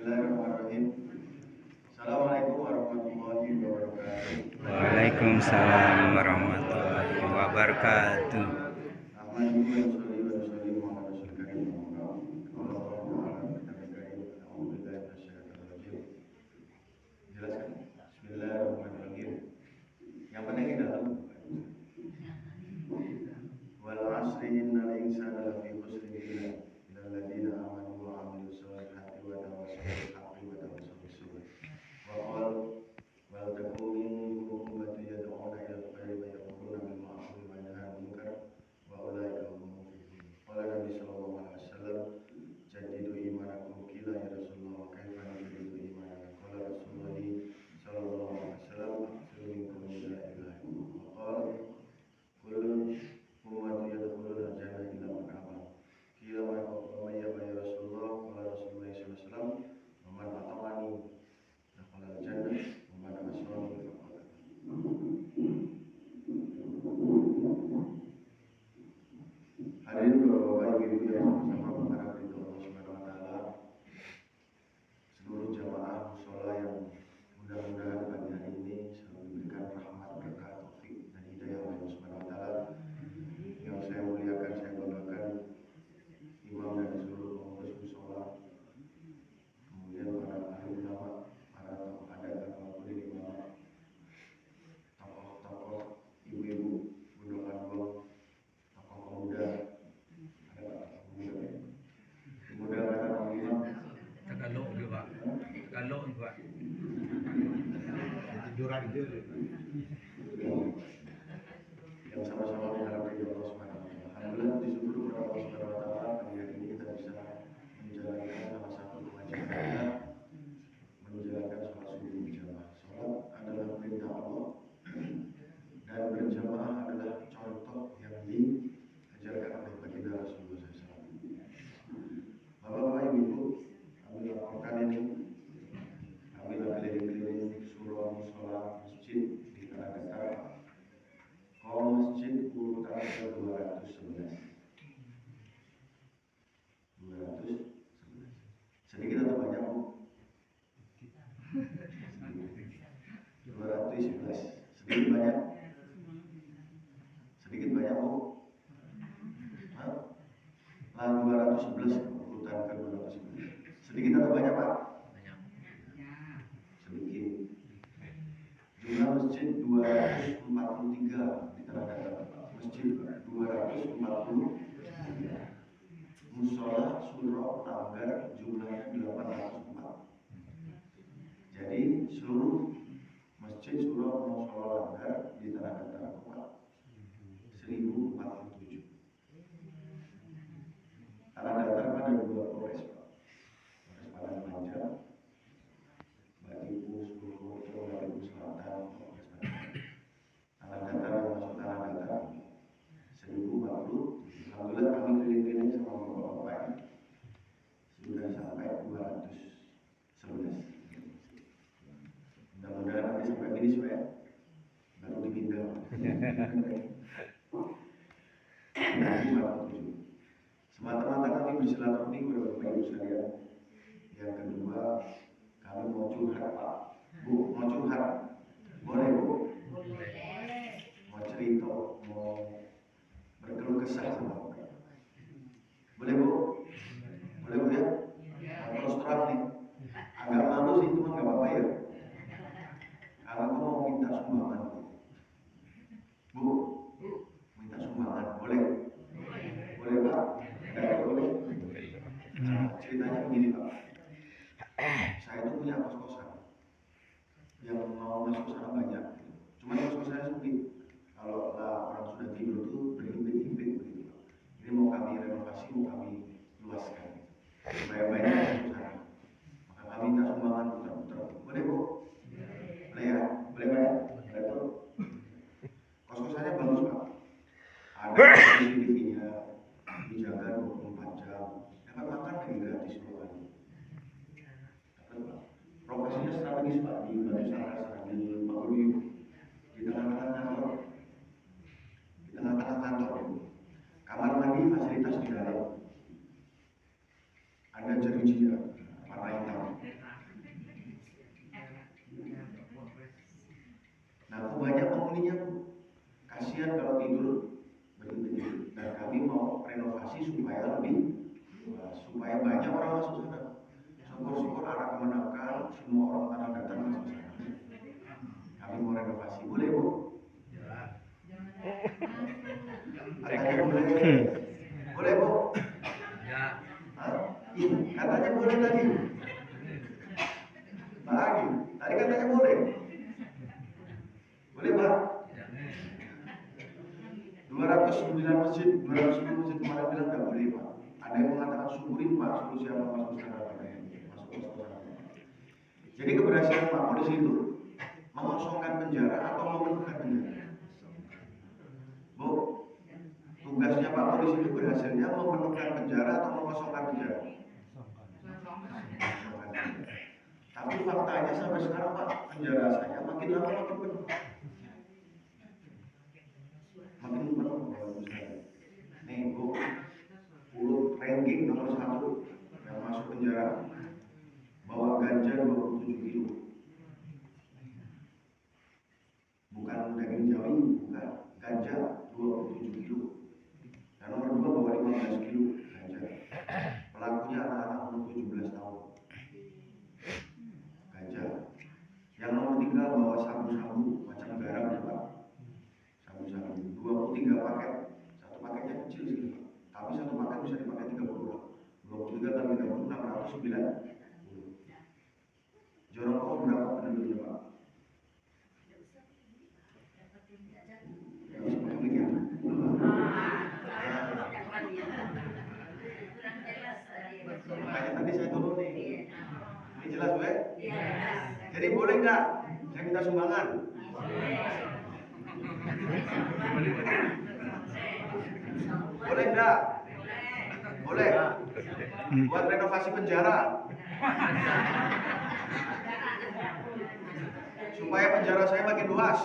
Bismillahirrahmanirrahim. Assalamualaikum warahmatullahi wabarakatuh. Waalaikumsalam warahmatullahi wabarakatuh. Jelaskan. Bismillahirrahmanirrahim. Yang penting di dalam. Wal asri innal insana lafi khusrin illa alladziina aamanu wa 'amilus shalihati wa tawassaw bil haqqi wa tawassaw bis sabr. Wa qala wal takum minkum ummatun yad'una ilal khairi wa ya'muruna bil ma'ruf wa yanhauna 'anil munkar wa ulaika humul muflihun. Qala Nabi sallallahu alaihi wasallam, jaddidu imanakum qila ya Rasulullah wa kaifa nujaddidu imanana? Qala Rasulullah sallallahu alaihi wasallam, aksiru minkum la ilaha illallah. Wa qala kullun ummati yadkhuluna al-jannah illa man aba. Qila wa ya Rasulullah? Qala Rasulullah sallallahu alaihi wasallam, wa man ata'ani dakhala al-jannah wa man asani faqad. Hadirin Bapak Ibu yang sama-sama berharap ridho Allah Subhanahu wa taala. Seluruh jamaah mushola yang mudah-mudahan pagi hari ini selalu diberikan rahmat, berkah, taufik dan hidayah oleh Allah Subhanahu wa taala. Yang saya muliakan, saya banggakan imam dan seluruh pengurus mushola, kemudian para ahli ulama, para tokoh adat dan maupun imam, tokoh-tokoh ibu-ibu, bunda kandung, tokoh pemuda, ada pak pemuda, pemuda kata imam, Tagalog juga. Tagalog juga. yang sama-sama mengharap ridho Allah Subhanahu wa taala. Alhamdulillah, puji syukur kepada Allah Subhanahu wa taala, pagi hari ini kita bisa menjalankan salah satu kewajiban kita, menjalankan sholat subuh berjamaah. Sholat adalah perintah Allah dan berjamaah adalah contoh yang diajarkan oleh baginda Rasulullah SAW. Bapak-bapak, ibu-ibu, kami laporkan ini, kami keliling-keliling surau, mushola, masjid di Tanah Datar. Kalau masjid urutan ke 211. Sedikit atau banyak, Bu? 211. Sedikit banyak? Sedikit banyak, Bu? Hah? Lah 211, urutan ke 211. Sedikit atau banyak, Pak? Banyak. Sedikit. Jumlah masjid 243 di Tanah Datar. Masjid 243. Mushola, surau, langgar jumlahnya 804. Jadi seluruh masjid, surau, mushola, langgar di Tanah Datar 1047. Tanah Datar ada 2 Polres, Pak. Polres Padang Panjang, Batipu, Purwokerto, Batipu Selatan, Polres Padang. Tanah Datar yang masuk Tanah Datar 1040. Alhamdulillah kami keliling-keliling sama bapak-bapak sudah sampai 211. Mudah-mudahan nanti sampai finish, Pak, baru dipindah. 247. Semata-mata kami bersilaturahmi kepada Bapak Ibu sekalian. Yang kedua, kami mau curhat, Pak. Bu, mau curhat? Boleh, Bu? Mau cerita, mau berkeluh kesah sama Bapak. Boleh, Bu? Boleh, Bu, ya? Mau terus terang nih. Agak malu sih, cuma nggak apa-apa ya. Kalau aku mau minta sumbangan, Bu, minta sumbangan, boleh? Boleh, Pak? Nggak boleh? Nah, ceritanya begini, Pak. Saya itu punya kos-kosan. Yang mau masuk sana banyak. Cuma kos-kosannya sempit. Kalau orang sudah tidur itu berhimpit-himpit begitu, Pak. Ini mau kami renovasi, mau kami luaskan supaya banyak yang masuk sana. Maka kami minta sumbangan putar-putar. Boleh, Bu? Boleh ya? Boleh, Pak? Boleh, Bu? Kos-kosannya bagus, Pak. Ada CCTV-nya, dijaga 24 jam. Dapat makan lagi gratis, Pak. Dapat, Pak. Lokasinya strategis, Pak, di Batu Sangkasa, di Maguyu, di tengah-tengah kantor. Di tengah-tengah kantor. Kamar mandi fasilitas di dalam. Ada jerujinya warna hitam. banyak orang masuk sana. Syukur-syukur anak kemenakan, semua orang tanah datang masuk sana. Kami mau renovasi, boleh Bu? Katanya boleh. Boleh Bu? Ya. Hah? Iya, katanya boleh tadi. Pak Agi, tadi katanya boleh. Boleh Pak? 209 masjid, 210 masjid kemarin bilang nggak boleh Pak. Ada yang mengatakan syukurin Pak, suruh siapa masuk sana katanya. Masuk ke sana. Jadi keberhasilan Pak polisi itu mengosongkan penjara atau memenuhkan penjara. Bu, tugasnya Pak polisi itu berhasilnya memenuhkan penjara atau mengosongkan penjara. Tapi faktanya sampai sekarang Pak, penjara saya makin lama makin penuh. Makin penuh kalau misalnya. Nih Bu, urut ranking nomor 1 yang masuk penjara bawa ganja 27 kilo. Bukan daging jawi, bukan ganja 27 kilo. Dan nomor 2 bawa 15 kilo ganja. Pelakunya anak-anak umur 17 tahun. Ganja. Yang nomor 3 bawa sabu-sabu macam garam Pak. Sabu-sabu 23 paket. Satu paketnya kecil sih, tapi satu paket bisa dipakai 30 orang. 23 kali 30 609. Jorongko berapa penduduknya Pak? Makanya tadi saya turun nih. Ini jelas Bu? Jadi boleh nggak saya minta sumbangan? Boleh nggak? Boleh. Buat renovasi penjara. Supaya penjara saya makin luas.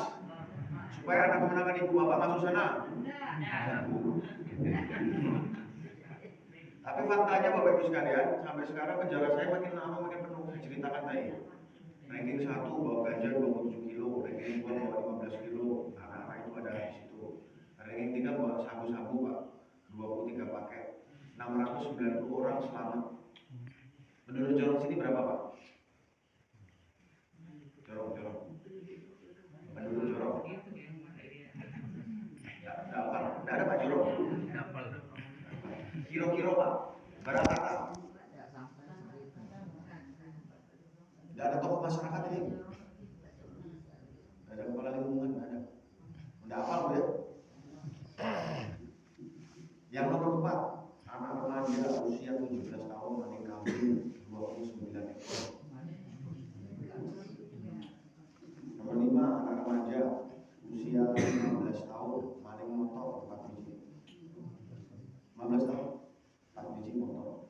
Supaya anak kemenangan ibu bapak masuk sana. Tapi faktanya Bapak Ibu sekalian, sampai sekarang penjara saya makin lama makin penuh. Saya ceritakan tadi. Ranking 1 bawa ganja 27 kilo, ranking 2 bawa 15 kilo. Anak-anak itu ada di situ. Ranking 3 bawa sabu-sabu Pak, 23 paket. 690 orang selamat. Penduduk Jorong sini berapa Pak? Jorong. Penduduk Jorong. Tidak ada Pak Jorong. Kiro-kiro Pak, berapa Pak? Tidak ada tokoh masyarakat ini. Tidak ada kepala lingkungan, tidak ada. Udah hafal Bu ya? Yang nomor 4, anak remaja usia 17 tahun maning kambing 29 ekor. Nomor 5, anak remaja usia 15 tahun maning motor 4 biji. 15 tahun 4 biji motor.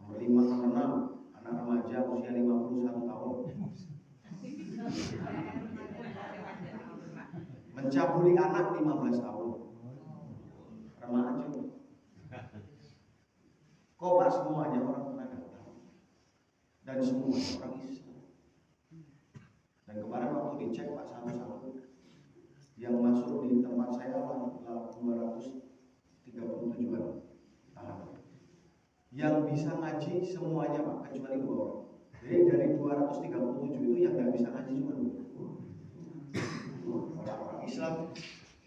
Nomor 5, nomor 6, anak remaja usia 51 tahun mencabuli anak 15 tahun. Remaja. Kok Pak semuanya orang pernah datang dan semua orang Islam. Dan kemarin waktu dicek Pak satu-satu yang masuk di tempat saya 237-an tahanan. Yang bisa ngaji semuanya Pak, kecuali 2 orang. Jadi dari 237 itu yang nggak bisa ngaji cuma 2. Orang-orang Islam,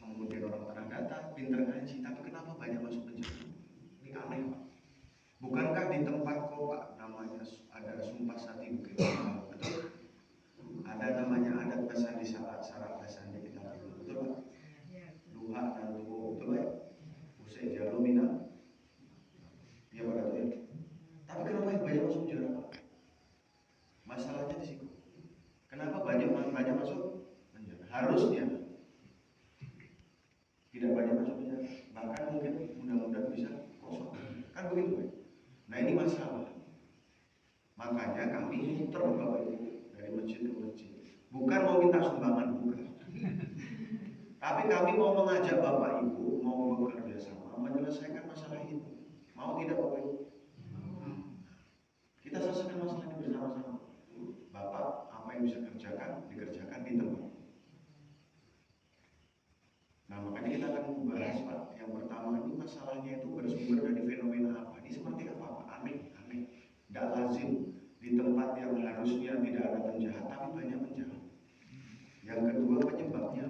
kemudian orang tanah datar, pinter ngaji, tapi kenapa banyak masuk penjara? Ini aneh Pak. Bukankah di tempat kok Pak namanya ada sumpah sati bukit? Betul? Ada namanya adat basandi syarat basandi kita betul Pak? Duha dan tubuh betul ya? Usai jalumina. Ya Pak betul ya. Tapi kenapa banyak masuk penjara Pak? Masalahnya di situ. Kenapa banyak masuk penjara? Harusnya tidak banyak masuk penjara. Bahkan mungkin mudah-mudahan bisa kosong. Kan begitu Pak? Nah ini masalah. Makanya kami muter Bapak Ibu dari masjid ke masjid. Bukan mau minta sumbangan, bukan. Tapi kami mau mengajak Bapak Ibu mau bekerja sama menyelesaikan masalah ini. Mau tidak Bapak Ibu? Kita selesaikan masalah ini bersama-sama. Bapak apa yang bisa dikerjakan di tempat. Nah makanya kita akan membahas Pak. Yang pertama ini masalahnya itu bersumber dari fenomena apa? Ini seperti apa Pak? tidak lazim di tempat yang harusnya tidak ada penjahat tapi banyak penjahat. Yang kedua penyebabnya,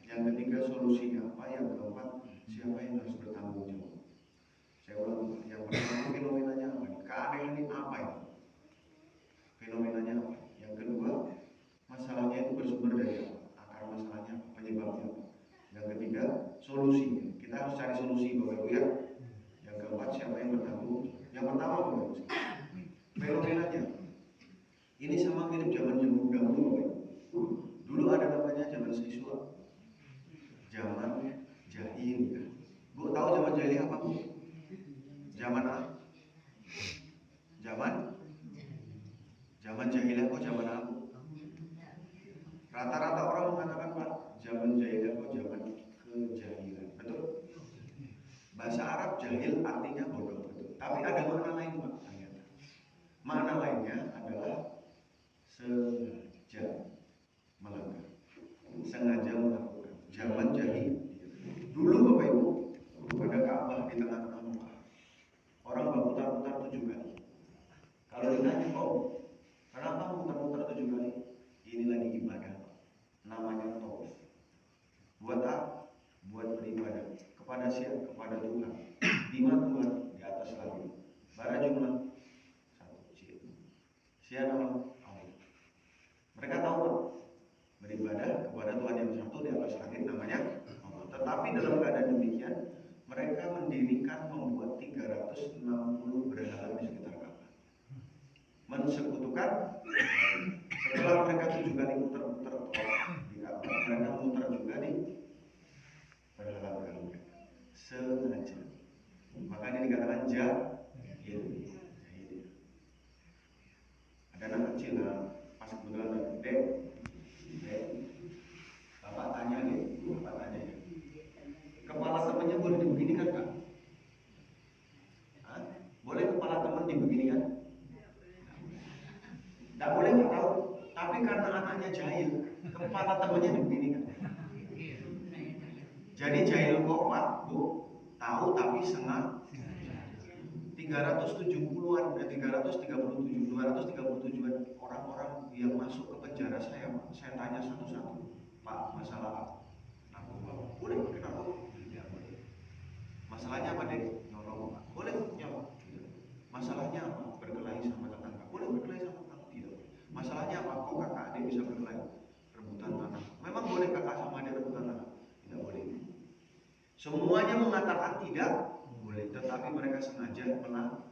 yang ketiga solusinya apa, yang keempat siapa yang harus bertanggung jawab. Saya ulang, yang pertama fenomenanya apa? Keanehan ini apa itu? Fenomenanya apa? Yang kedua masalahnya itu bersumber dari apa? Akar masalahnya apa? Penyebabnya apa? Yang ketiga solusinya. Kita harus cari solusi Bapak Ibu ya. Yang keempat siapa yang bertanggung? Yang pertama Bapak Ibu, fenomenanya. Ini sama mirip zaman dahulu Bapak Ibu. Dulu ada namanya zaman siswa, zaman jahiliyah. Bu tahu zaman jahiliyah apa Bu? Zaman apa? Zaman jahiliyah kok zaman apa? Rata-rata orang mengatakan Pak, zaman jahiliyah kok zaman kejahilan. Betul? Bahasa Arab jahil artinya bodoh, betul. Tapi ada makna lain Pak. Makna lainnya adalah sengaja melanggar, sengaja melakukan. Zaman jahil. Dulu Bapak Ibu, ada Ka'bah di tengah-tengah Mekah. Orang berputar-putar 7 kali. Kalau ditanya, oh, kenapa muter-muter 7 kali? Ini lagi ibadah, namanya tawaf. Buat apa? Buat beribadah. Kepada siapa? Kepada Tuhan. Di mana Tuhan? Di atas langit. Bara jumlah 1. Siapa nama? Allah. Mereka tahu Pak, beribadah kepada Tuhan yang satu di atas langit namanya Allah. Tetapi dalam keadaan demikian, mereka mendirikan, membuat 360 berhala di sekitar Ka'bah. Mensekutukan. Setelah mereka 7 kali muter-muter di Ka'bah, mereka muter juga di berhala-berhala mereka. Sengaja. Maka ini dikatakan jahil. Ada anak kecil lah, pas kebetulan ada Dek, Bapak tanya ya, kepala temannya boleh dibeginikan Kak? Hah? Boleh kepala teman dibeginikan? Tidak boleh, nggak tahu. Tapi karena anaknya jahil, kepala temannya dibeginikan. Jadi jahil kok Pak, Bu, tahu tapi sengaja. 370-an, 237-an orang-orang yang masuk ke penjara saya tanya satu-satu, Pak, masalah narkoba, boleh pakai narkoba? Ya boleh. Masalahnya apa Dek? Nyolong. Boleh nyolong? Masalahnya apa? Berkelahi sama tetangga. Boleh berkelahi sama tetangga? Tidak. Masalahnya apa? Kok kakak adik bisa berkelahi? Rebutan tanah. Memang boleh kakak sama adik rebutan tanah? Tidak boleh. Semuanya mengatakan tidak boleh, tetapi mereka sengaja melakukan.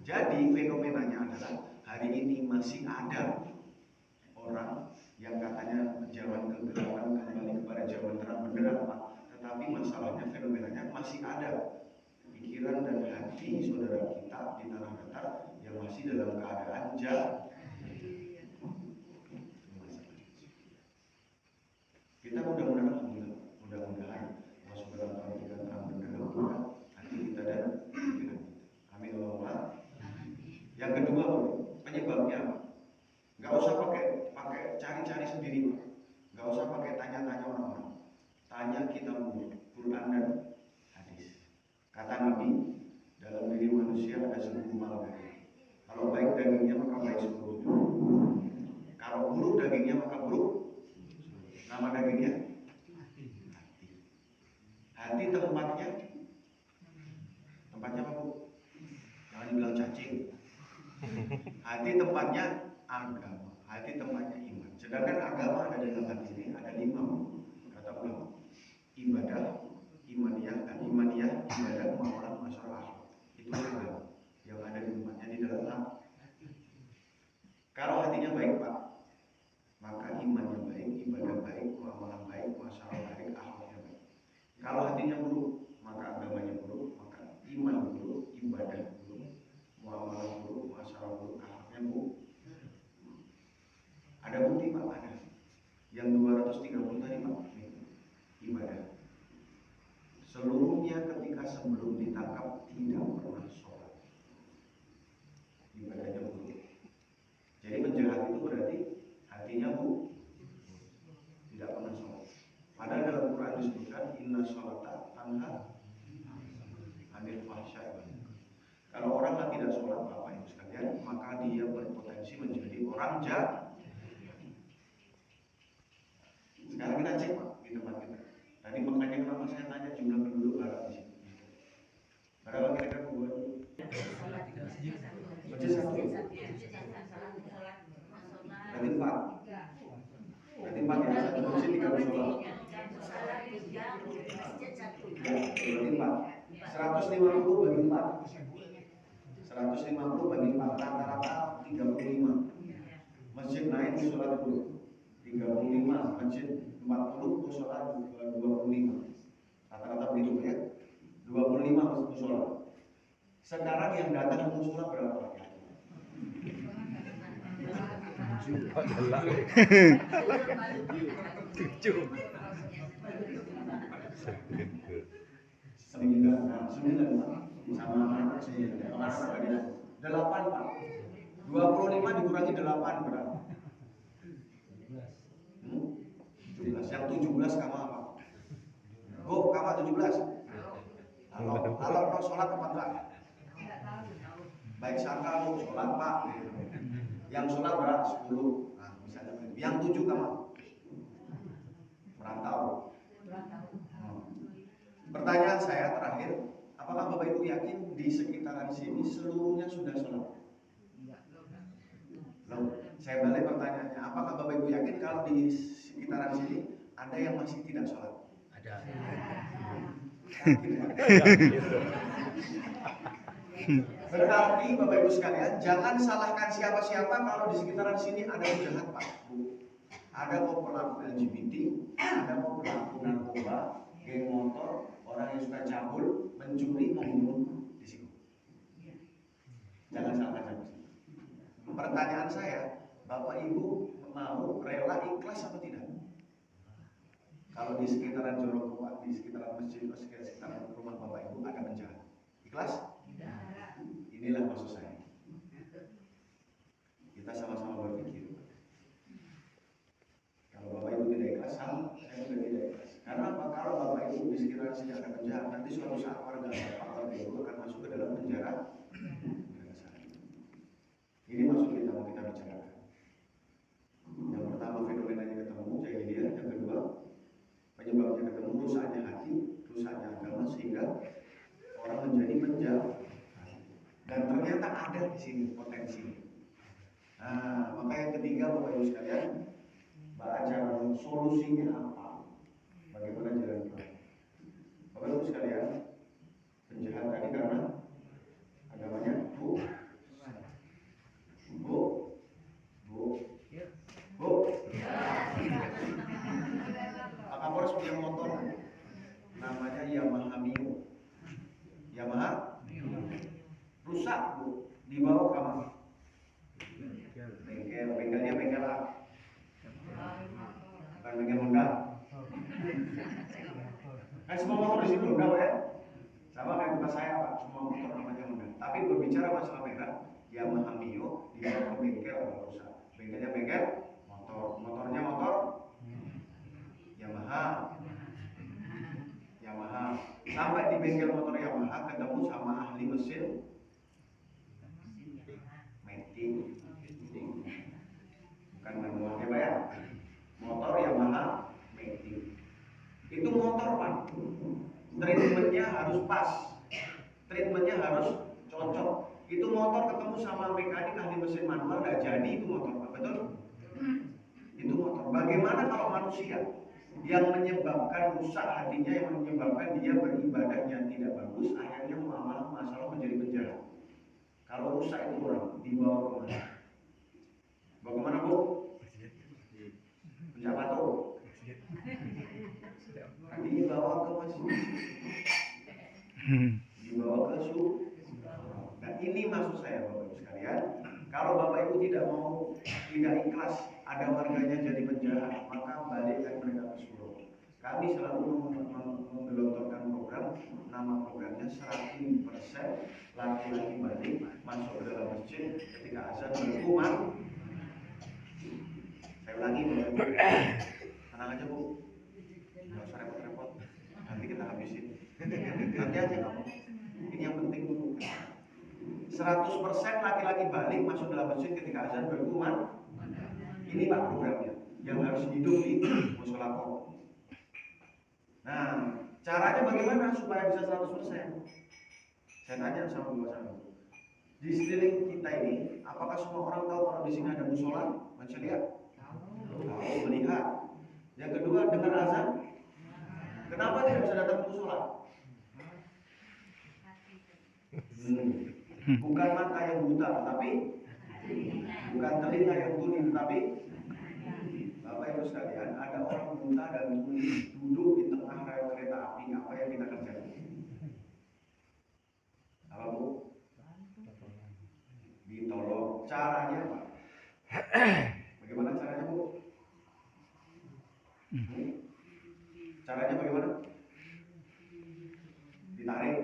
Jadi fenomenanya adalah hari ini masih ada orang yang katanya zaman kegelapan kembali kepada zaman terang benderang Pak, tetapi masalahnya fenomenanya masih ada pikiran dan hati saudara kita di tanah datar yang masih dalam keadaan jahil. Kita mudah-mudahan masuk dalam pendidikan terang benderang hati kita dan pikiran kita. Amin Allahumma. Yang kedua, penyebabnya apa? Gak usah pakai cari-cari sendiri Pak. Gak usah pakai tanya-tanya orang-orang. Tanya kitab Quran dan hadis. Kata Nabi, dalam diri manusia ada 10 daging. Kalau baik dagingnya maka baik 10. Kalau buruk dagingnya maka buruk. Nama dagingnya hati. Hati tempatnya apa Bu? Jangan dibilang cacing. Hati tempatnya agama, hati tempatnya iman. Sedangkan agama ada dalam hati ini ada 5 kata ulama. Ibadah, imaniyah, ibadah, muamalah, masyarakat. Itu agama yang ada di tempatnya di dalam hati. Kalau hatinya baik Pak, maka imannya baik, ibadah baik, muamalah baik, masyarakat baik, akhlaknya baik. Kalau hatinya buruk, maka agamanya buruk, maka iman buruk, ibadah buruk, muamalah buruk, masalah buruk, akhlaknya buruk. Ada bukti Pak, ada. Yang 230 tadi Pak, ibadah. Seluruhnya ketika sebelum ditangkap tidak pernah sholat. Ibadahnya buruk. Jadi penjahat itu berarti hatinya buruk, tidak pernah sholat. Padahal dalam Quran disebutkan inna sholata tanha orang jahat. Sekarang kita cek Pak di tempat kita. Tadi makanya kenapa saya tanya jumlah penduduk berapa di sini? Berapa kira-kira buat masjid satu? Berarti 4. Berarti 4 ya, satu masjid 3 musola. Ya, berarti 4. 150 bagi 4. 150 bagi 4 rata-rata 35. Masjid naik musola 10. 35 masjid 40 musola 25. Rata-rata begitu ya. 25 musola. Sekarang yang datang ke musola berapa? Sembilan sama anak 8 Pak. 25 dikurangi 8 berapa? 17. Yang 17 kamu apa? Bu, kamu 17. Kalau kau sholat apa enggak? Baik sangka bu, sholat Pak. Yang sholat berapa? 10. Nah, misalnya yang 7 kamu? Merantau. Pertanyaan saya terakhir, apakah Bapak Ibu yakin di sekitaran sini seluruhnya sudah sholat? Loh, saya balik pertanyaannya, apakah Bapak Ibu yakin kalau di sekitaran sini ada yang masih tidak sholat? Ada. Berarti Bapak Ibu sekalian, jangan salahkan siapa-siapa kalau di sekitaran sini ada yang jahat Pak, Bu. Ada kok pelaku LGBT, ada kok pelaku narkoba, geng motor, orang yang suka cabul, mencuri, membunuh di sini. Jangan salahkan siapa-siapa. Pertanyaan saya, Bapak Ibu mau rela ikhlas atau tidak? Kalau di sekitaran Jorong Pak, di sekitaran masjid, di sekitaran rumah Bapak Ibu ada penjahat, ikhlas? Inilah maksud saya. Kita sama-sama berpikir. Kalau Bapak Ibu tidak ikhlas, saya juga tidak ikhlas. Karena apa? Kalau Bapak Ibu di sekitaran sini ada penjahat, nanti suatu saat warga Bapak Bapak Ibu akan masuk ke dalam penjara. Ini maksud kita mau kita bicarakan. Yang pertama fenomenanya ketemu, jadi dia. Yang kedua penyebabnya ketemu, rusaknya hati, rusaknya agama sehingga orang menjadi penjahat. Dan ternyata ada di sini potensi. Nah, maka yang ketiga Bapak Ibu sekalian, baca solusinya apa? Bagaimana jalan keluar? Bapak Ibu sekalian, penjahat tadi karena agamanya Bu. Pak Kapolres punya motor namanya Yamaha Mio. Yamaha rusak Bu, dibawa ke mana? Bengkelnya bengkel apa? Bukan bengkel Honda. Kan semua motor di situ Honda Pak ya? Sama kayak bukan saya Pak, semua motor namanya Honda. Tapi berbicara masalah merek, Yamaha Mio dibawa ke bengkel kalau rusak. Bengkelnya bengkel motor, motornya motor Yamaha. Sampai di bengkel motor Yamaha ketemu sama ahli mesin metik, bukan manualnya Pak ya. Motor Yamaha metik. Itu motor Pak. Treatmentnya harus pas, treatmentnya harus cocok. Itu motor ketemu sama mekanik ahli mesin manual nggak jadi itu motor Pak, betul? Itu motor. Bagaimana kalau manusia yang menyebabkan rusak hatinya, yang menyebabkan dia beribadahnya tidak bagus, akhirnya masalah menjadi penjahat. Kalau rusak itu orang dibawa ke mana? Bawa ke mana Bu? Penjahat tuh. Dibawa ke masjid. Dibawa ke surga. Nah ini maksud saya Bapak Ibu sekalian. Kalau Bapak Ibu tidak ikhlas ada warganya jadi penjahat, maka balikkan mereka ke surga. Kami selalu menggelontorkan program, nama programnya 100% laki-laki balik masuk ke dalam masjid ketika azan berkumandang. Saya ulangi Bapak Ibu. Tenang aja Bu, nggak usah repot-repot. Nanti kita habisin. Nanti aja kamu. Ini yang penting dulu. 100% laki-laki balik masuk dalam masjid ketika azan berkumandang. Ini Pak programnya yang harus hidup di musola kok. Nah, caranya bagaimana supaya bisa 100%? Saya tanya sama bapak. Di sekeliling kita ini, apakah semua orang tahu kalau di sini ada musola? Masih lihat? Tahu, melihat. Yang kedua, dengar azan. Kenapa tidak bisa datang ke musola? Bukan mata yang buta, tapi bukan telinga yang tuli, tapi Bapak Ibu sekalian, ada orang buta dan tuli duduk di tengah rel kereta api. Apa yang kita kerjakan? Apa Bu? Ditolong. Caranya apa? Bagaimana caranya Bu? Caranya bagaimana? Ditarik.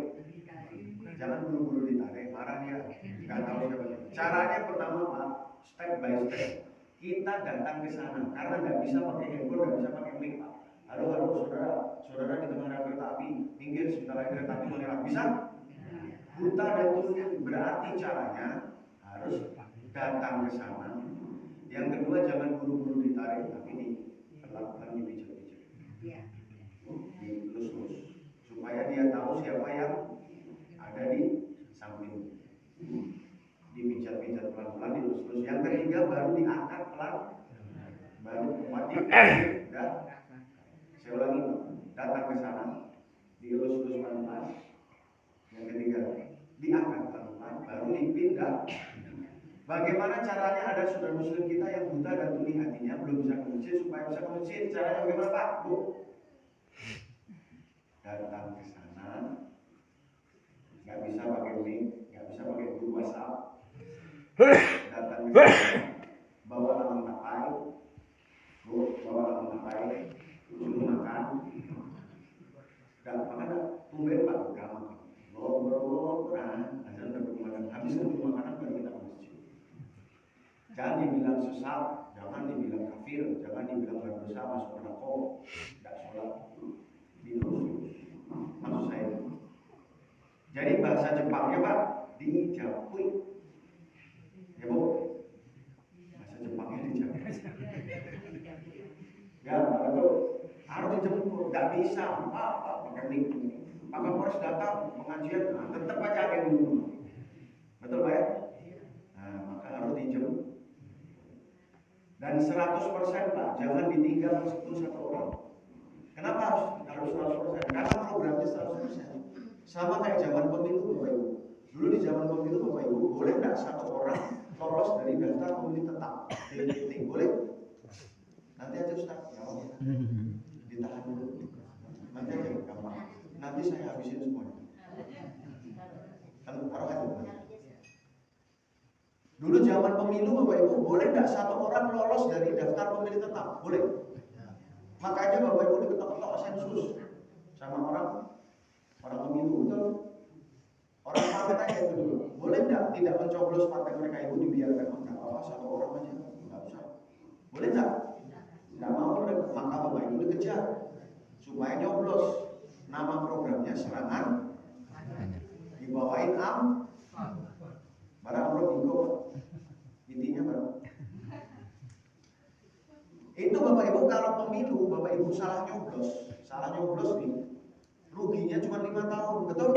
Jangan buru-buru ditarik, marah dia. Nggak tahu siapa. Caranya pertama Pak, step by step. Kita datang ke sana karena nggak bisa pakai handphone, nggak bisa pakai mic Pak. Halo saudara di tengah rel kereta api, minggir sebentar lagi kereta api melewat. Bisa? Buta dan tuli berarti caranya harus datang ke sana. Yang kedua jangan buru-buru ditarik, tapi pelan-pelan dipijat-pijat, dilus-lus, supaya dia tahu siapa yang ada di samping. Dipijat-pijat pelan-pelan, dilus-lus. Yang ketiga baru diangkat pelan, baru kemudian dipijat. Dan saya ulangi, datang ke sana, dilus-lus pelan-pelan. Yang ketiga diangkat pelan-pelan, baru dipindah. Bagaimana caranya ada saudara muslim kita yang buta dan tuli hatinya belum bisa ke masjid, supaya bisa ke masjid? Caranya bagaimana Pak? Bu? Datang ke sana, nggak bisa pakai link, nggak bisa pakai grup WhatsApp. Datang ke sana, bawa lamang tapai, Bu, bawa lamang tapai, suruh makan. Dan makan tumben Pak, nggak makan. Ngobrol, azan udah bermakan, habis untuk makanan baru kita ke masjid. Jangan dibilang sesat, jangan dibilang kafir, jangan dibilang berdosa masuk neraka, tidak sholat, dilurus. Maksud saya. Jadi bahasa Jepangnya Pak, dijapui. Ya Bu, bahasa Jepangnya dijapui. Ya, itu harus dijemput, nggak bisa. Pak, pakai link. Pak Kapolres datang pengajian, nah, tetap aja kayak dulu. Betul Pak ya? Nah, maka harus dijemput. Dan 100% Pak, jangan ditinggal meskipun satu orang. Kenapa harus 100%? Karena programnya 100%. Sama kayak zaman pemilu Bapak Ibu. Dulu di zaman pemilu Bapak Ibu, boleh nggak satu orang lolos dari daftar pemilih tetap? Boleh? Nanti aja Ustaz, jawabnya. Ditahan dulu. Nanti aja gampang. Nanti saya habisin semuanya. Kan taruh aja. Dulu zaman pemilu Bapak Ibu, boleh nggak satu orang lolos dari daftar pemilih tetap? Boleh. Makanya Bapak Ibu diketok-ketok sensus sama orang pemilu, betul? Orang partai itu dulu, boleh nggak tidak mencoblos partai mereka itu dibiarkan? Nggak apa-apa, satu orang aja, nggak usah. Boleh nggak? Nggak mau, maka Bapak Ibu dikejar supaya nyoblos. Nama programnya serangan, dibawain barang Bro, intinya barang. Itu Bapak Ibu kalau pemilu Bapak Ibu salah nyoblos nih, ruginya cuma 5 tahun, betul?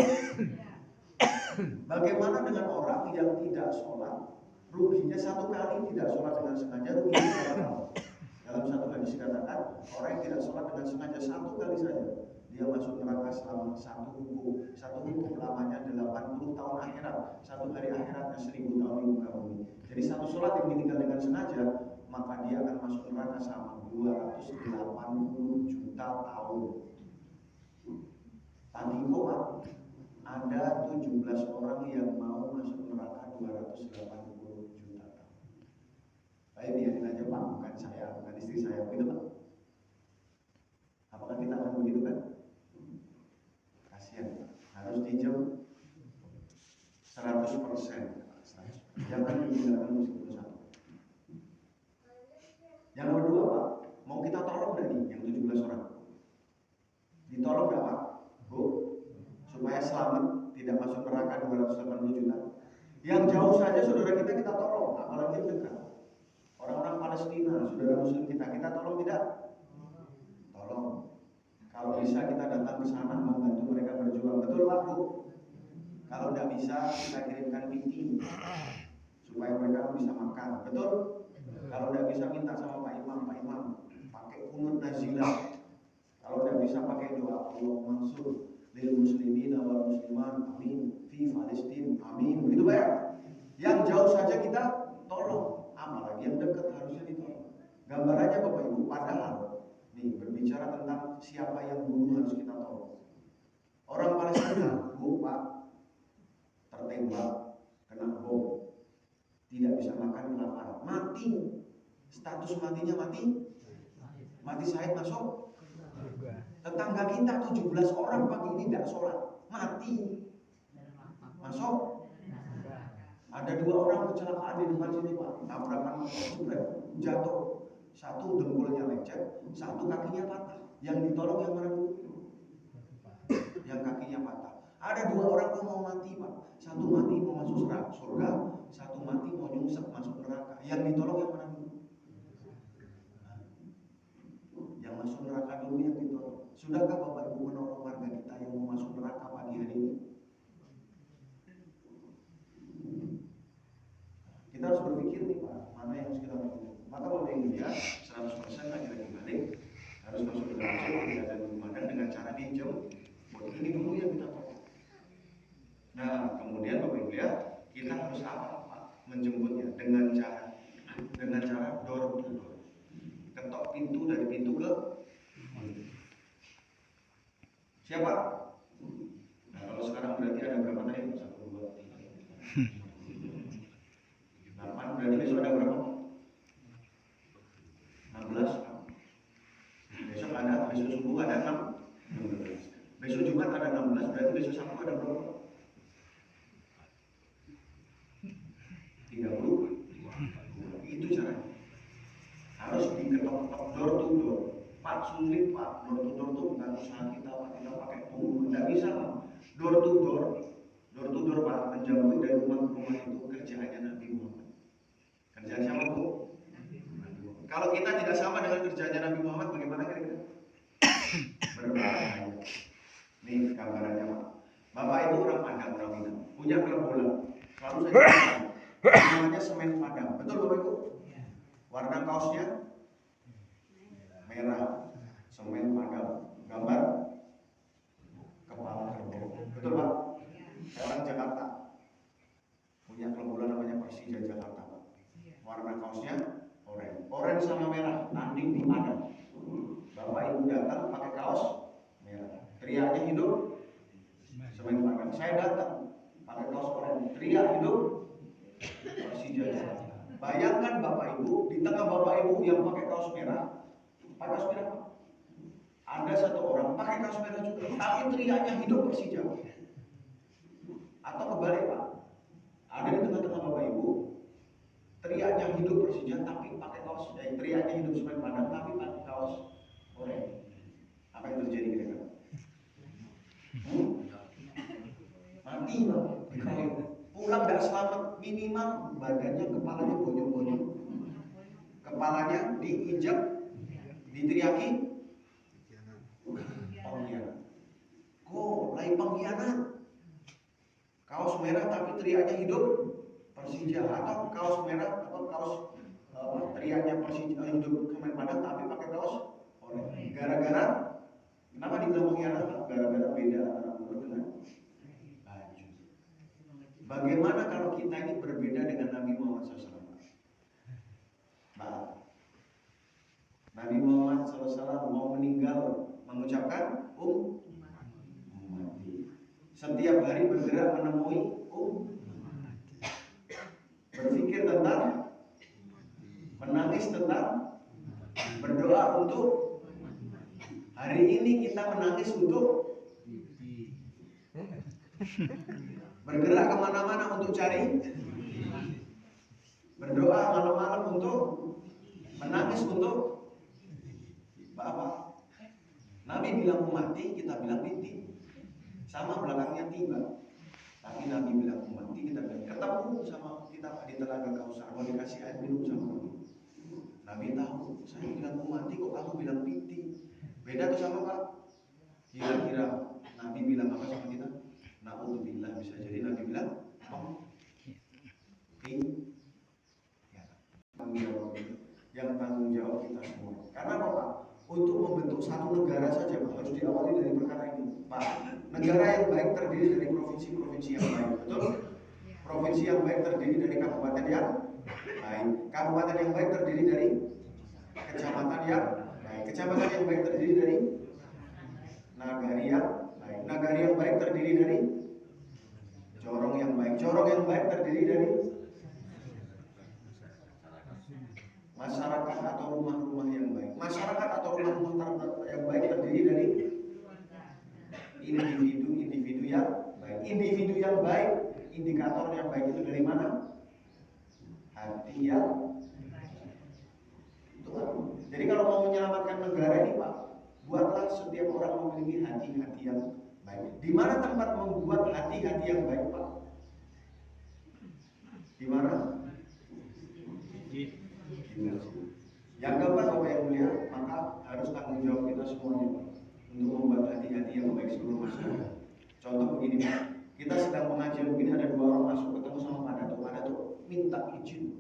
Bagaimana dengan orang yang tidak sholat, ruginya 1 kali tidak sholat dengan sengaja, ruginya 5 tahun. Dalam satu hadis dikatakan, orang yang tidak sholat dengan sengaja 1 kali saja, dia masuk neraka selama satu hukum lamanya 80 tahun akhirat, 1 hari akhiratnya 1000 tahun di muka bumi. Jadi 1 sholat yang ditinggal dengan sengaja, maka dia akan masuk neraka selama 280 juta tahun. Tadi kok ada 17 orang yang mau masuk neraka 280 juta tahun. Baik, biarin aja Pak, bukan saya, bukan istri saya, begitu Pak. Apakah kita akan begitu kan? Kasihan Pak, harus dijem 100%. Jangan ditinggalkan meskipun satu. Yang kedua Pak, mau kita tolong nggak nih yang 17 orang? Ditolong nggak Pak? Bu, supaya selamat, tidak masuk neraka 280 juta. Yang jauh saja saudara kita tolong, apalagi yang dekat. Orang-orang Palestina, saudara muslim kita tolong tidak? Tolong. Kalau bisa kita datang ke sana membantu mereka berjuang, betul Pak Bu? Kalau tidak bisa kita kirimkan PT supaya mereka bisa makan, betul? Kalau tidak bisa minta sama Pak Imam pakai kunut nazilah. Kalau tidak bisa pakai doa Allah mansur lil muslimin wal musliman amin fi Palestin amin, begitu Pak ya? Yang jauh saja kita tolong, apalagi yang dekat harusnya ditolong. Gambarannya Bapak Ibu, padahal nih berbicara tentang siapa yang bunuh harus kita tolong. Orang Palestina, Bu Pak, tertembak, kena bom, tidak bisa makan, kelaparan, mati. Status matinya mati syahid masuk. Tetangga kita 17 orang pagi ini tidak sholat, mati masuk. Ada 2 orang kecelakaan di depan sini Pak, tabrakan motor jatuh, satu dengkulnya lecet, satu kakinya patah. Yang ditolong yang mana dulu? Yang kakinya patah. Ada 2 orang yang mau mati Pak, satu mati mau masuk surga, satu mati mau nyungsep masuk neraka. Yang ditolong yang mana dulu? Yang masuk neraka dulu yang ditolong. Sudahkah Bapak Ibu menolong warga kita yang mau masuk neraka pagi hari ini? Kita harus berpikir nih Pak, mana yang harus kita lakukan. Maka Bapak Ibu ya, 100% lagi-lagi balik harus masuk ke dalam masjid, tidak ada rumahdan dengan cara dijemput. Ini dulu yang kita tolong. Nah, kemudian Bapak Ibu ya, kita harus apa Pak? Menjemputnya dengan cara door to door. Ketok pintu dari pintu ke siapa? Nah, kalau sekarang berarti ada berapa tadi? 1, 2, 3, 8, berarti besok ada berapa? 16. Besok subuh ada 16. Besok Jumat ada 16, berarti besok Sabtu ada berapa? 30. Itu caranya. Harus diketok-ketok door to door. Pak sulit Pak, door to door itu bukan usaha kita Pak, kita pakai punggung, tidak bisa Pak. Door to door Pak, menjamui dari rumah ke rumah itu kerjaannya Nabi Muhammad. Kerjaan siapa Bu? Kalau kita tidak sama dengan kerjaannya Nabi Muhammad, bagaimana kira-kira? Berbahaya. Nih gambarannya Pak. Bapak Ibu orang Padang, orang Minang, punya klub bola. Selalu saya namanya semen Padang. Betul Bapak Ibu? Warna kaosnya merah, semen Padang. Gambar kepala kerbau. Betul Pak? Saya orang Jakarta, punya klub bola namanya Persija Jakarta Pak. Warna kaosnya oranye sama merah, tanding di Padang. Bapak Ibu datang pakai kaos merah, teriaknya hidup semen Padang. Saya datang pakai kaos oranye, teriak hidup Persija Jakarta. Bayangkan Bapak Ibu, di tengah Bapak Ibu yang pakai kaos merah Pak, ada satu orang pakai kaos merah juga, tapi teriaknya hidup Persija. Atau kebalik Pak, ada di tengah-tengah Bapak Ibu, teriaknya hidup Persija tapi pakai kaos, teriaknya hidup semen Padang tapi pakai kaos oranye. Apa yang terjadi kira-kira? Mati Pak. Pulang gak selamat, minimal badannya, kepalanya bonyok-bonyok, kepalanya diinjak, diteriaki pengkhianat. Kok lain pengkhianat? Kaos merah tapi teriaknya hidup Persija, atau kaos merah atau kaos teriaknya Persija hidup semen Padang tapi pakai kaos oranye. Gara-gara kenapa dibilang pengkhianat? Gara-gara beda antara buruh dengan baju. Bagaimana kalau kita ini berbeda dengan Nabi Muhammad SAW? Nah, Nabi Muhammad SAW mau meninggal mengucapkan ummati. Setiap hari bergerak menemui berpikir tentang, menangis tentang, berdoa untuk. Hari ini kita menangis untuk, bergerak kemana-mana untuk cari, berdoa malam-malam untuk, menangis untuk Bapak. Nabi bilang ummati, kita bilang binti, sama belakangnya tiba. Tapi Nabi bilang ummati, kita bilang ketemu sama kita di Telaga Kausar, mau dikasih air minum sama Nabi. Kami tahu, saya bilang mati kok kamu bilang piti. Beda tuh sama Pak. Kira-kira Nabi bilang apa sama kita? Na'udzubillah, bisa jadi Nabi bilang apa? Ya, tanggung jawab yang tanggung jawab kita semua. Karena apa Pak? Untuk membentuk satu negara saja Pak, harus diawali dari perkara ini Pak. Negara yang baik terdiri dari provinsi-provinsi yang baik, betul? Provinsi yang baik terdiri dari kabupaten yang baik. Kabupaten yang baik terdiri dari kecamatan yang baik. Kecamatan yang baik terdiri dari nagari yang baik. Nagari yang baik terdiri dari corong yang baik. Corong yang baik terdiri dari masyarakat atau rumah-rumah yang baik. Masyarakat atau rumah-rumah yang baik terdiri dari individu-individu yang baik. Individu yang baik, indikator yang baik itu dari mana? Hati yang baik. Jadi kalau mau menyelamatkan negara ini Pak, buatlah setiap orang memiliki hati-hati yang baik. Di mana tempat membuat hati-hati yang baik Pak? Di mana? Yang keempat Bapak yang mulia, maka harus tanggung jawab kita semuanya Pak, untuk membuat hati-hati yang baik seluruh masyarakat. Contoh begini Pak, kita sedang pengajian begini, ada dua orang masuk ketemu sama Pak Dato minta izin,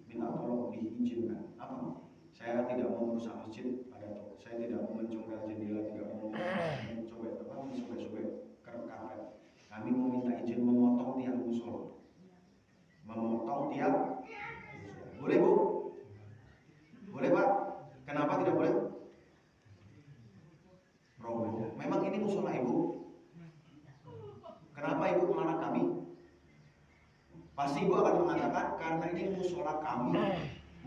minta tolong diizinkan. Apa? Saya tidak mau merusak masjid, Pak Dato. Saya tidak mau mencongkel jendela, tidak mau mensobek-sobek karpet. Kami mau minta izin memotong tiang musola. Memotong tiang. Boleh Bu? Boleh Pak? Kenapa tidak boleh? Roboh. Memang ini musola Ibu. Kenapa Ibu melarang kami? Pasti Ibu akan mengatakan karena ini musola kami,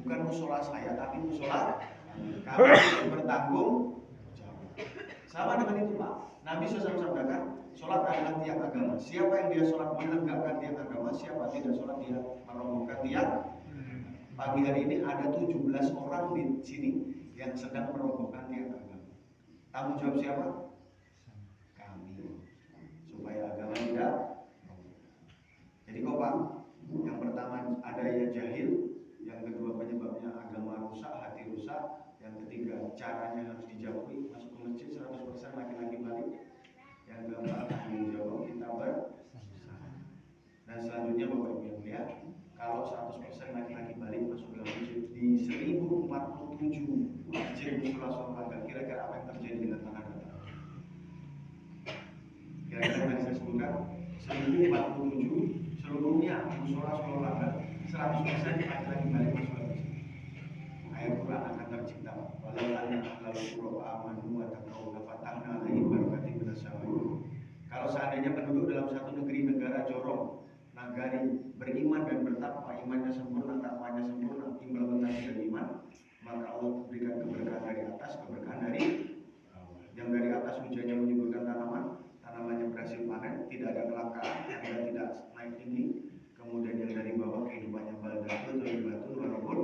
bukan musola saya, tapi musola kami yang bertanggung jawab. Sama dengan itu Pak. Nabi SAW sabdakan, sholat adalah tiang agama. Siapa yang dia sholat menegakkan tiang agama, siapa tidak sholat dia merobohkan tiang. Pagi hari ini ada 17 orang di sini yang sedang merobohkan tiang agama. Tanggung jawab siapa? Kami. Supaya agama tidak. Jadi kok Pak, yang pertama ada yang jahil, yang kedua penyebabnya agama rusak, hati rusak, yang ketiga caranya harus dijauhi, masuk ke masjid 100% laki-laki balik, yang keempat tanggung jawab kita bersama. Dan selanjutnya Bapak Ibu yang lihat, kalau 100% laki-laki balik masuk dalam masjid di 1047 masjid musola Surakarta, kira-kira apa yang terjadi dengan tanah datar? Kira-kira yang saya sebutkan 1047 seluruhnya musola Surakarta 100% laki-laki balik masuk dalam masjid. Ayat Quran akan tercipta. Walau anna ahlal qura amanu wa taqaw lafatahna alaihim barakatin minas samai. Kalau seandainya penduduk dalam satu negeri negara jorong, nagari beriman dan bertakwa, imannya sempurna, takwanya sempurna, implementasi dari iman, maka Allah berikan keberkahan dari atas, keberkahan dari bawah. Yang dari atas hujannya menyuburkan tanaman, tanamannya berhasil panen, tidak ada kelangkaan, harga tidak naik tinggi. Kemudian yang dari bawah kehidupannya baldatun thayyibatun walaupun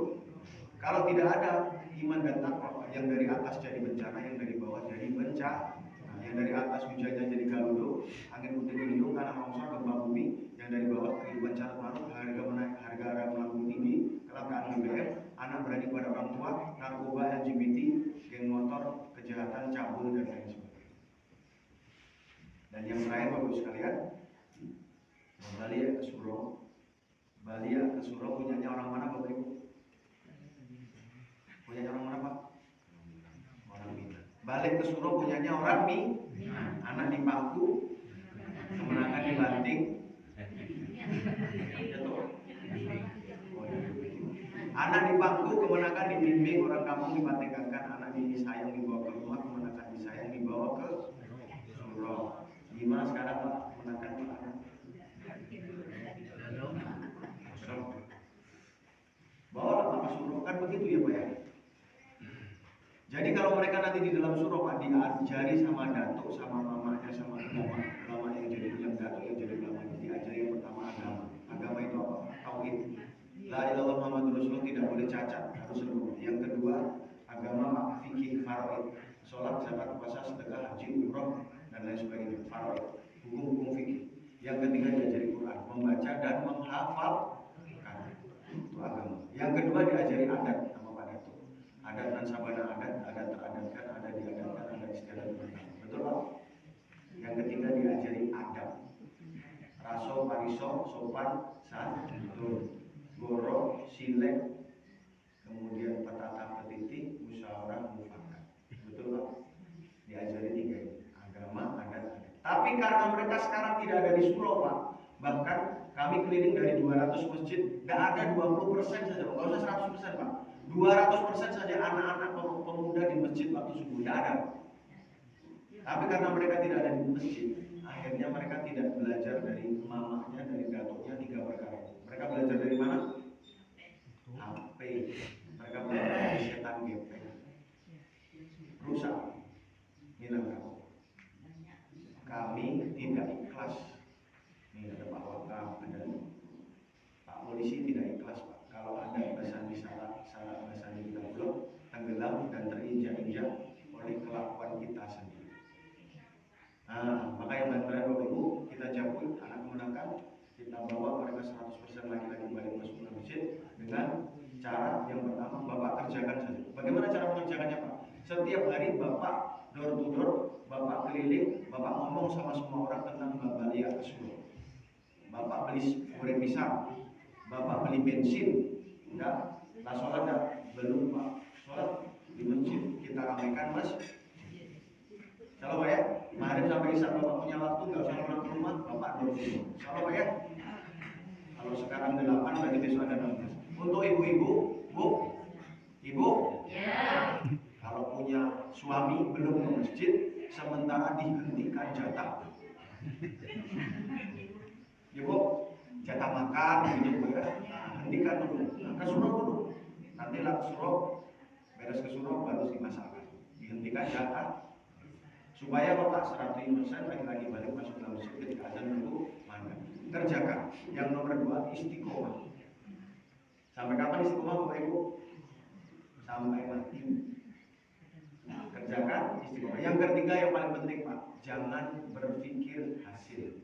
kalau tidak ada iman dan takwa, yang dari atas jadi bencana, yang dari bawah jadi bencana. Yang dari atas hujannya jadi galudo, angin puting beliung, tanah longsor, gempa bumi. Yang dari bawah kehidupan carut marut, harga melambung tinggi, kelangkaan BBM, anak berani pada orang tua, narkoba, LGBT, geng motor, kejahatan, cabul dan lain sebagainya. Dan yang terakhir Bapak Ibu sekalian, Bali ke Suro. Bali ke Suro punyanya orang mana Bapak Ibu? Punyanya orang mana Pak? Orang Minang. Balik ke Suro punyanya orang Minang. Anak di Pangku, kemenangan dibanting. Anak di Pangku, kemenangan dibimbing, orang kampung dipatengakan. Anak disayang dibawa ke rumah, kemenangan disayang dibawa ke Suro. Gimana sekarang Pak kemenangan Pak? Bawalah Pak ke Suro, kan begitu ya Pak ya? Jadi kalau mereka nanti di dalam surau Pak diajari sama datuk, sama mamanya, sama ulama yang jadi datuk, yang jadi ulama, diajari yang pertama agama. Agama itu apa? Tauhid. La ilaha illallah Muhammadur Rasulullah, tidak boleh cacat, harus sempurna. Yang kedua, agama fikih faraid, sholat, zakat, puasa, sedekah, haji, umroh dan lain sebagainya. Faraid, hukum-hukum fikih. Yang ketiga diajari Quran, membaca dan menghafal. Itu agama. Yang kedua diajari adat sama Pak Datuk. ada teradatkan, ada diadatkan, ada istiadatkan. Betul Pak? Yang ketiga diajari adab. Raso, pariso, sopan, santun, goro, silek, kemudian petata petiti, musyawarah, mufakat. Betul Pak? Diajari 3 ini, agama, adat. Tapi karena mereka sekarang tidak ada di surau Pak, bahkan kami keliling dari 200 masjid, tidak ada 20% saja, nggak usah 100% Pak, 200% saja anak-anak pemuda di masjid waktu subuh, tidak ada. Tapi karena mereka tidak ada di masjid, akhirnya mereka tidak belajar dari mamanya, dari datuknya 3 perkara. Mereka belajar dari mana? HP. Mereka belajar dari setan gepeng. Rusak. Minangkabau. Kami tidak ikhlas. Ini ada Pak Wakam, ada Pak Polisi tidak ikhlas Pak. Kalau ada bahasan salah bahasan kita belum tenggelam dan terinjak-injak oleh kelakuan kita sendiri. Nah, maka yang bantuan Bapak Ibu kita jabut anak kemenakan, kita bawa mereka 100% lagi-lagi balik masuk ke masjid dengan cara yang pertama Bapak kerjakan saja. Bagaimana cara mengerjakannya Pak? Setiap hari Bapak door to door, Bapak keliling, Bapak ngomong sama semua orang tentang Babalia Rasulullah. Bapak beli goreng pisang, Bapak beli bensin, enggak, lah sholat enggak, belum Pak, sholat di masjid, kita ramaikan Mas. Kalau Pak ya, kemarin sampai Isya Bapak punya waktu enggak usah pulang ke rumah, Bapak dulu. Kalau Pak ya, kalau sekarang 8 berarti besok ada 16. Untuk ibu-ibu, Bu, Ibu, ya. Kalau punya suami belum ke masjid, sementara dihentikan jatah. Ibu, jatah makan gitu Bu ya. Nah, hentikan dulu. Nah, ke surau dulu. Nanti lah ke surau, beres ke surau baru dimasakkan. Dihentikan jatah. Supaya Bapak 100% lagi-lagi balik masuk dalam masjid ketika azan dulu mana. Kerjakan. Yang nomor 2 istiqomah. Sampai kapan istiqomah Bapak Ibu? Sampai mati. Kerjakan istiqomah. Yang ketiga yang paling penting Pak, jangan berpikir hasil.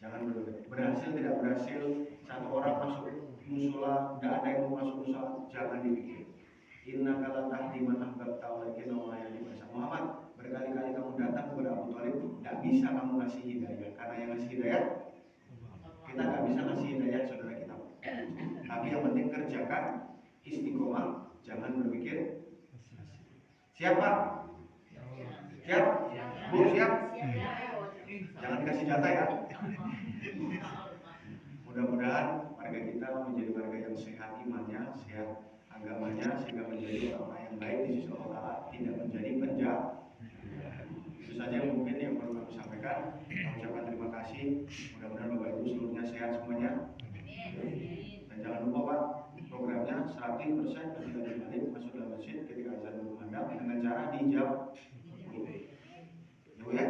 Jangan berhasil tidak berhasil, satu orang masuk musola, tidak ada yang mau masuk musola, jangan dipikir. Inna kala tahdi man ahbabta walakin Allah yang dibaca. Muhammad, berkali-kali kamu datang kepada Abu Thalib, tidak bisa kamu ngasih hidayah, karena yang ngasih hidayah kita nggak bisa ngasih hidayah saudara kita. Tapi yang penting kerjakan istiqomah, jangan berpikir. Siapa? Siap? Bu siap? Jangan dikasih jatah ya. Mudah-mudahan warga kita menjadi warga yang sehat imannya, sehat agamanya, sehingga menjadi orang yang baik di sisi Allah Ta'ala, tidak menjadi penjahat. Itu saja mungkin yang perlu kami sampaikan. Kami ucapkan terima kasih. Mudah-mudahan Bapak Ibu seluruhnya sehat semuanya. Dan jangan lupa Pak, programnya 100% ketika dibalik masuk dalam masjid ketika azan berkumandang dengan cara dijawab. Ya Bu ya.